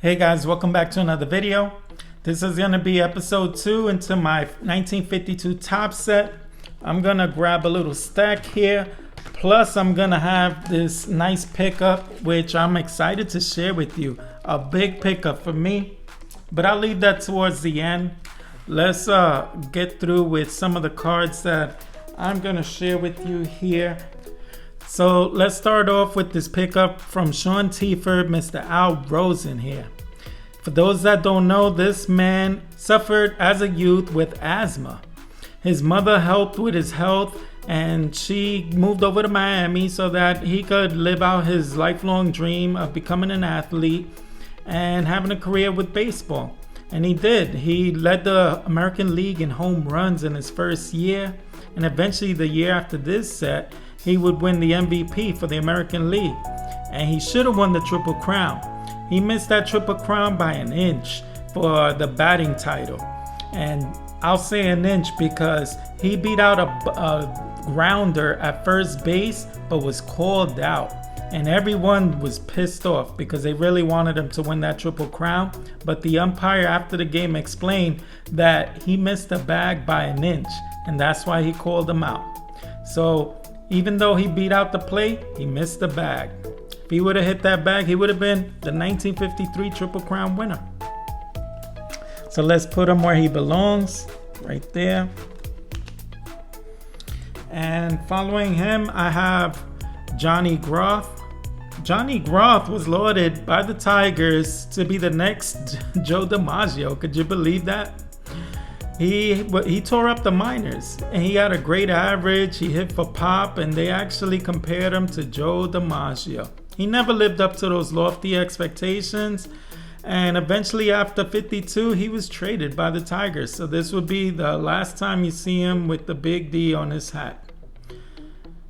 Hey guys, welcome back to another video. This is going to be episode 2 into my 1952 top set. I'm going to grab a little stack here. Plus I'm going to have this nice pickup, which I'm excited to share with you. A big pickup for me, but I'll leave that towards the end. Let's get through with some of the cards that I'm going to share with you here. So let's start off with this pickup from Sean Tiefer, Mr. Al Rosen here. For those that don't know, this man suffered as a youth with asthma. His mother helped with his health and she moved over to Miami so that he could live out his lifelong dream of becoming an athlete and having a career with baseball. And he did. He led the American League in home runs in his first year, and eventually the year after this set, he would win the MVP for the American League, and he should have won the Triple Crown. He missed that Triple Crown by an inch for the batting title, and I'll say an inch because he beat out a grounder at first base but was called out, and everyone was pissed off because they really wanted him to win that Triple Crown, but the umpire after the game explained that he missed the bag by an inch, and that's why he called him out. So even though he beat out the plate, he missed the bag. If he would have hit that bag, he would have been the 1953 Triple Crown winner. So let's put him where he belongs, right there. And following him, I have Johnny Gruff. Johnny Gruff was lauded by the Tigers to be the next Joe DiMaggio. Could you believe that? He tore up the minors and he had a great average. He hit for pop and they actually compared him to Joe DiMaggio. He never lived up to those lofty expectations, and eventually after 52 he was traded by the Tigers. So this would be the last time you see him with the big D on his hat.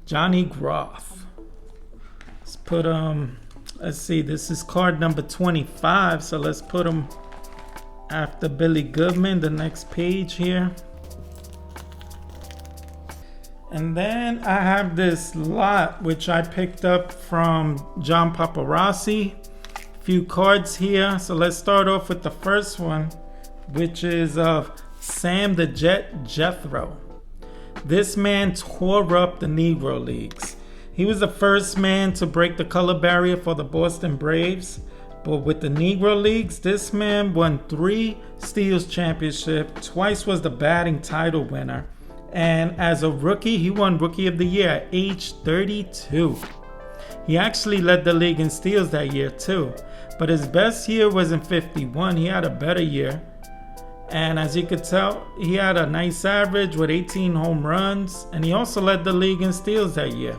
Johnny Gruff. Let's put let's see, this is card number 25, so let's put him after Billy Goodman, the next page here. And then I have this lot which I picked up from John Paparazzi. A few cards here. So let's start off with the first one, which is of Sam the Jet Jethro. This man tore up the Negro Leagues. He was the first man to break the color barrier for the Boston Braves. But with the Negro Leagues, this man won 3 Steals Championship, twice was the batting title winner, and as a rookie, he won Rookie of the Year at age 32. He actually led the league in steals that year too, but his best year was in 51. He had a better year, and as you could tell, he had a nice average with 18 home runs, and he also led the league in steals that year.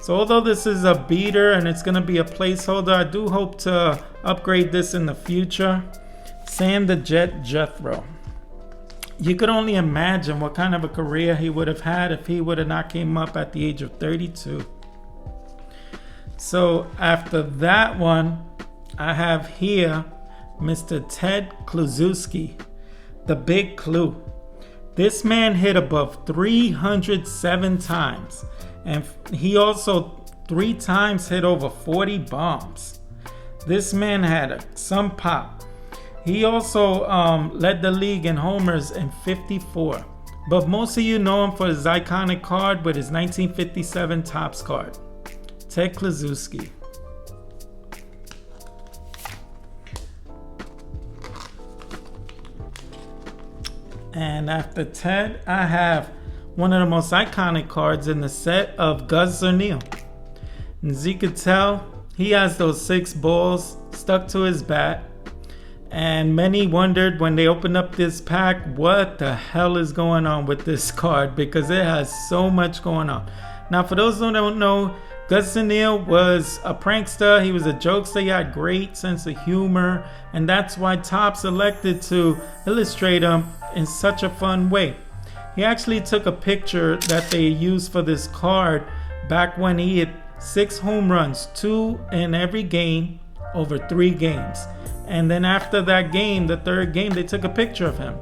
So although this is a beater and it's going to be a placeholder, I do hope to upgrade this in the future. Sam the Jet Jethro. You could only imagine what kind of a career he would have had if he would have not came up at the age of 32. So after that one, I have here Mr. Ted Klozewski, the Big Clue. This man hit above 307 times. And he also 3 times hit over 40 bombs. This man had some pop. He also led the league in homers in 54. But most of you know him for his iconic card with his 1957 Topps card. Ted Klozewski. And after Ted, I have one of the most iconic cards in the set of Gus O'Neill. And as you could tell, he has those 6 balls stuck to his bat. And many wondered when they opened up this pack, what the hell is going on with this card? Because it has so much going on. Now, for those who don't know, Gus O'Neill was a prankster. He was a jokester. He had great sense of humor. And that's why Topps elected to illustrate him in such a fun way. He actually took a picture that they used for this card back when he hit 6 home runs, 2 in every game over 3 games. And then after that game, the 3rd game, they took a picture of him.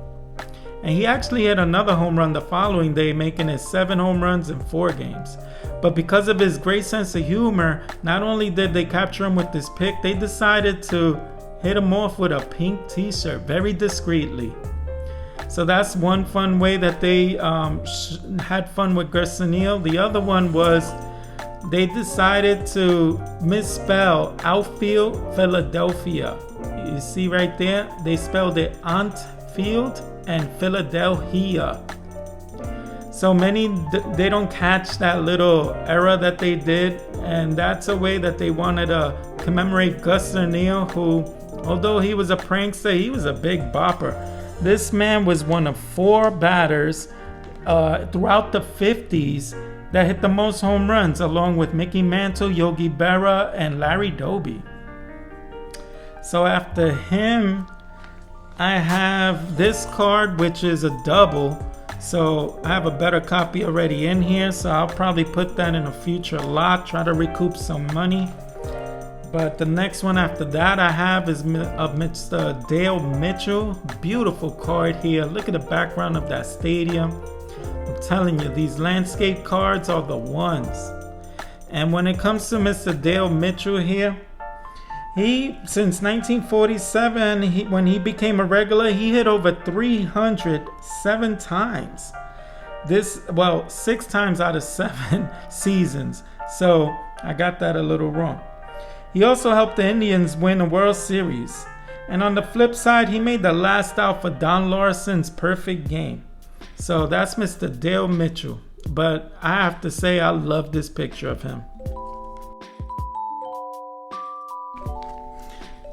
And he actually hit another home run the following day, making it 7 home runs in 4 games. But because of his great sense of humor, not only did they capture him with this pick, they decided to hit him off with a pink t-shirt very discreetly. So that's one fun way that they had fun with Gus O'Neill. The other one was they decided to misspell outfield Philadelphia. You see right there, they spelled it Antfield and Philadelphia. So many, they don't catch that little error that they did, and that's a way that they wanted to commemorate Gus O'Neill, who, although he was a prankster, he was a big bopper. This man was one of 4 batters throughout the 50s that hit the most home runs, along with Mickey Mantle, Yogi Berra, and Larry Doby. So after him, I have this card, which is a double. So I have a better copy already in here, so I'll probably put that in a future lot, try to recoup some money. But the next one after that I have is of Mr. Dale Mitchell. Beautiful card here. Look at the background of that stadium. I'm telling you, these landscape cards are the ones. And when it comes to Mr. Dale Mitchell here, he, since 1947, when he became a regular, he hit over 307 times. 6 times out of 7 seasons. So I got that a little wrong. He also helped the Indians win a World Series. And on the flip side, he made the last out for Don Larson's perfect game. So that's Mr. Dale Mitchell. But I have to say, I love this picture of him.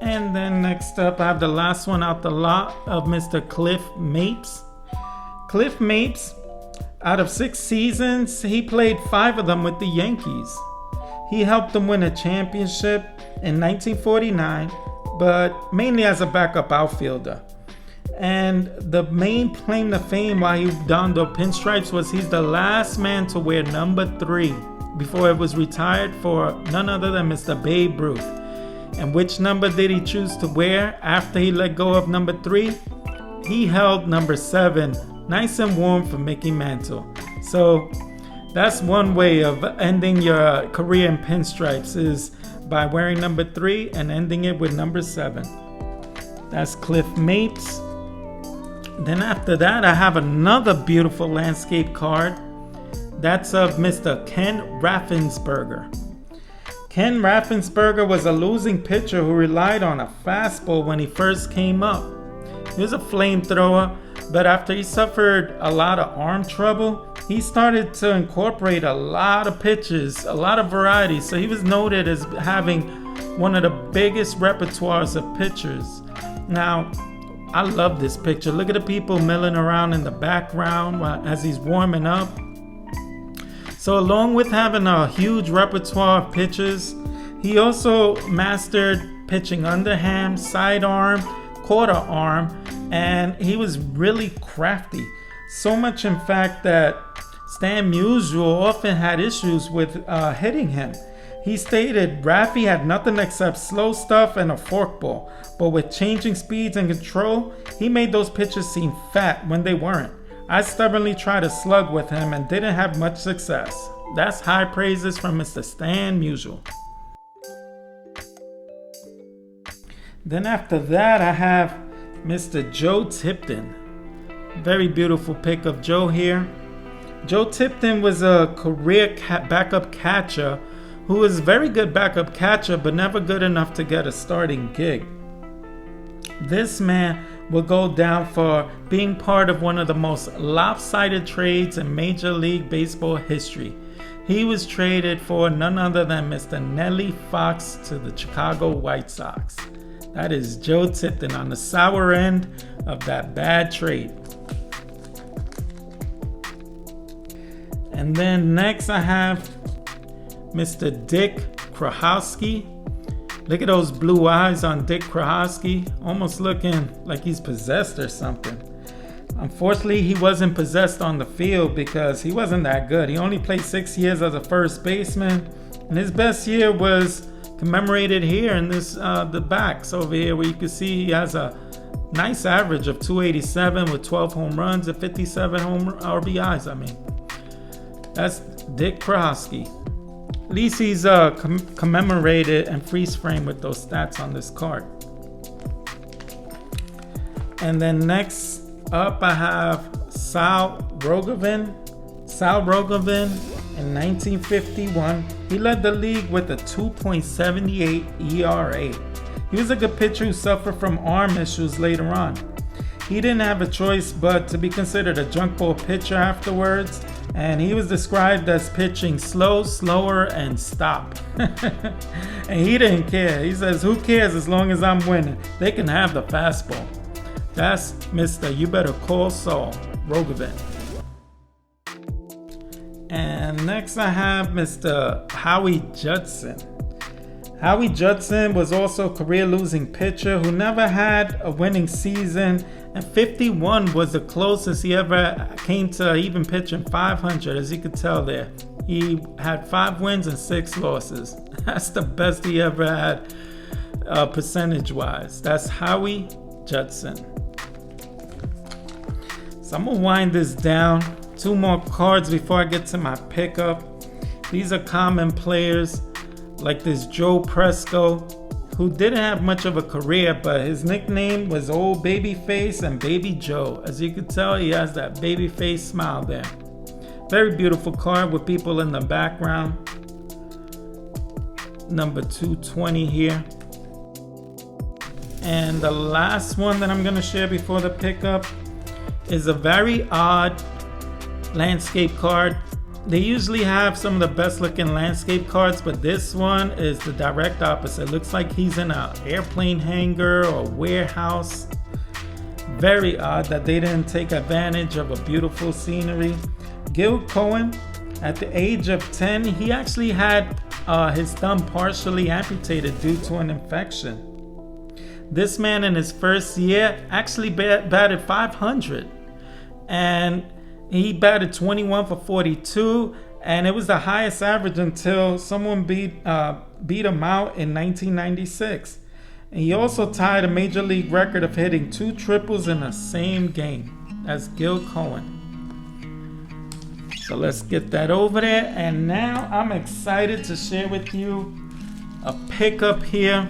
And then next up, I have the last one out the lot of Mr. Cliff Mapes. Cliff Mapes, out of 6 seasons, he played 5 of them with the Yankees. He helped them win a championship in 1949, but mainly as a backup outfielder. And the main claim to fame while he donned the pinstripes was he's the last man to wear number 3 before it was retired for none other than Mr. Babe Ruth. And which number did he choose to wear after he let go of number 3? He held number 7, nice and warm for Mickey Mantle. So that's one way of ending your career in pinstripes, is by wearing number 3 and ending it with number 7. That's Cliff Mapes. Then after that, I have another beautiful landscape card. That's of Mr. Ken Raffensberger. Ken Raffensberger was a losing pitcher who relied on a fastball when he first came up. He was a flamethrower, but after he suffered a lot of arm trouble, he started to incorporate a lot of pitches, a lot of varieties. So he was noted as having one of the biggest repertoires of pitchers. Now, I love this picture. Look at the people milling around in the background as he's warming up. So along with having a huge repertoire of pitches, he also mastered pitching underhand, sidearm, quarter arm, and he was really crafty. So much in fact that Stan Musial often had issues with hitting him. He stated Raffy had nothing except slow stuff and a forkball, but with changing speeds and control, he made those pitches seem fat when they weren't. I stubbornly tried to slug with him and didn't have much success. That's high praises from Mr. Stan Musial. Then after that, I have Mr. Joe Tipton. Very beautiful pic of Joe here. Joe Tipton was a career backup catcher who was a very good backup catcher, but never good enough to get a starting gig. This man will go down for being part of one of the most lopsided trades in Major League Baseball history. He was traded for none other than Mr. Nellie Fox to the Chicago White Sox. That is Joe Tipton on the sour end of that bad trade. And then next I have Mr. Dick Krachowski. Look at those blue eyes on Dick Krachowski, almost looking like he's possessed or something. Unfortunately, he wasn't possessed on the field because he wasn't that good. He only played 6 years as a first baseman, and his best year was commemorated here in this the backs over here, where you can see he has a nice average of 287 with 12 home runs and 57 RBIs. I mean, that's Dick Krachowski. At least he's commemorated and freeze framed with those stats on this card. And then next up I have Sal Rogovin in 1951. He led the league with a 2.78 ERA. He was a good pitcher who suffered from arm issues later on. He didn't have a choice but to be considered a junk ball pitcher afterwards, and he was described as pitching slow, slower, and stop. And he didn't care. He says, who cares as long as I'm winning? They can have the fastball. That's Mr. You Better Call Saul Rogovin. And next I have Mr. Howie Judson. Howie Judson was also a career-losing pitcher who never had a winning season, and 51 was the closest he ever came to even pitching 500, as you could tell there. He had 5 wins and 6 losses. That's the best he ever had percentage-wise. That's Howie Judson. So I'm going to wind this down. 2 more cards before I get to my pickup. These are common players like this Joe Presto, who didn't have much of a career, but his nickname was Old Babyface and Baby Joe. As you can tell, he has that babyface smile there. Very beautiful card with people in the background. Number 220 here. And the last one that I'm going to share before the pickup is a very odd landscape card. They usually have some of the best looking landscape cards, but this one is the direct opposite. Looks like he's in an airplane hangar or warehouse. Very odd that they didn't take advantage of a beautiful scenery. Gil Cohen, at the age of 10, he actually had his thumb partially amputated due to an infection. This man in his first year actually batted 500, and he batted 21 for 42, and it was the highest average until someone beat him out in 1996. And he also tied a major league record of hitting 2 triples in the same game. That's Gil Cohen. So let's get that over there. And now I'm excited to share with you a pickup here.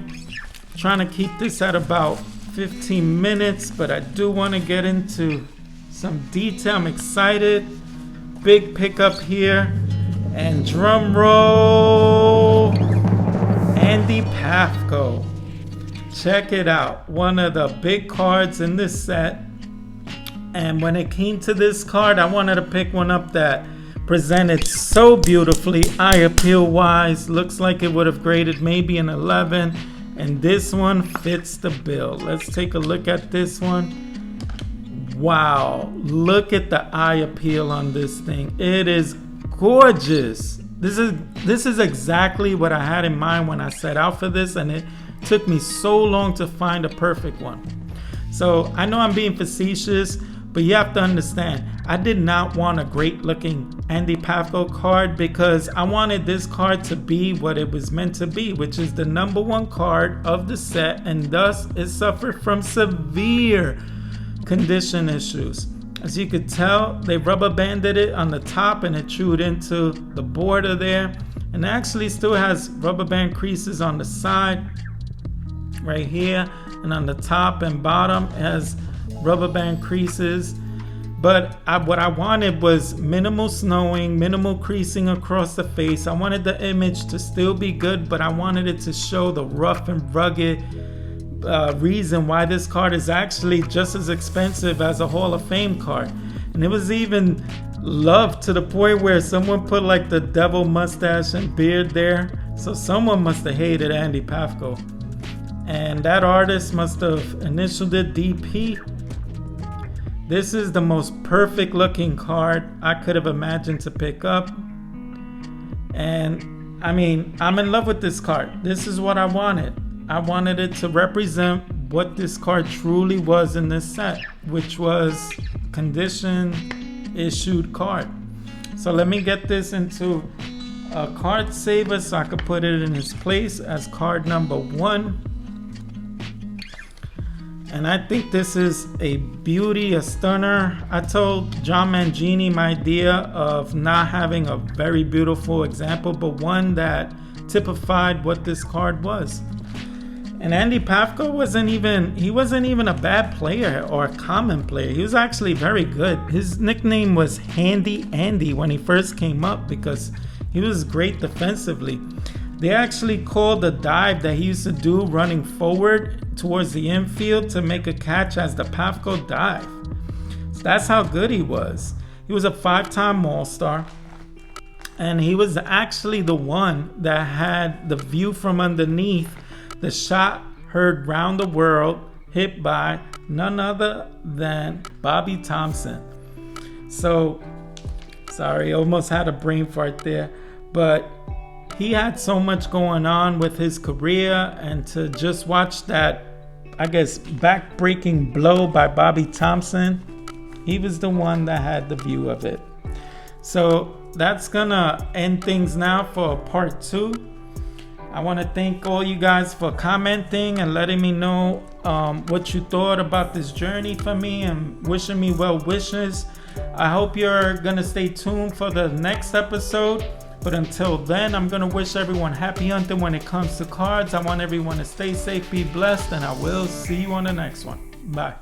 Trying to keep this at about 15 minutes, but I do want to get into some detail. I'm excited. Big pickup here. And drum roll. Andy Pafko. Check it out. One of the big cards in this set. And when it came to this card, I wanted to pick one up that presented so beautifully, eye appeal wise. Looks like it would have graded maybe an 11. And this one fits the bill. Let's take a look at this one. Wow, look at the eye appeal on this thing. It is gorgeous. This is exactly what I had in mind when I set out for this, and it took me so long to find a perfect one. So I know I'm being facetious, but you have to understand, I did not want a great looking Andy Pafko card because I wanted this card to be what it was meant to be, which is the number 1 card of the set, and thus it suffered from severe condition issues. As you could tell, they rubber banded it on the top and it chewed into the border there, and actually still has rubber band creases on the side right here, and on the top and bottom it has rubber band creases. But what I wanted was minimal snowing, minimal creasing across the face. I wanted the image to still be good, but I wanted it to show the rough and rugged reason why this card is actually just as expensive as a Hall of Fame card. And it was even loved to the point where someone put like the devil mustache and beard there. So someone must have hated Andy Pafko. And that artist must have initialed it DP. This is the most perfect looking card I could have imagined to pick up. And I mean, I'm in love with this card. This is what I wanted. I wanted it to represent what this card truly was in this set, which was condition issued card. So let me get this into a card saver so I could put it in its place as card number 1. And I think this is a beauty, a stunner. I told John Mangini my idea of not having a very beautiful example, but one that typified what this card was. And Andy Pafka wasn't even a bad player or a common player. He was actually very good. His nickname was Handy Andy when he first came up because he was great defensively. They actually called the dive that he used to do running forward towards the infield to make a catch as the Pathko dive. So that's how good he was. He was a 5-time All-Star. And he was actually the one that had the view from underneath, the shot heard round the world, hit by none other than Bobby Thompson. So, sorry, almost had a brain fart there. But he had so much going on with his career, and to just watch that, I guess, back-breaking blow by Bobby Thompson, he was the one that had the view of it. So that's gonna end things now for part 2. I want to thank all you guys for commenting and letting me know what you thought about this journey for me and wishing me well wishes. I hope you're gonna stay tuned for the next episode. But until then, I'm going to wish everyone happy hunting when it comes to cards. I want everyone to stay safe, be blessed, and I will see you on the next one. Bye.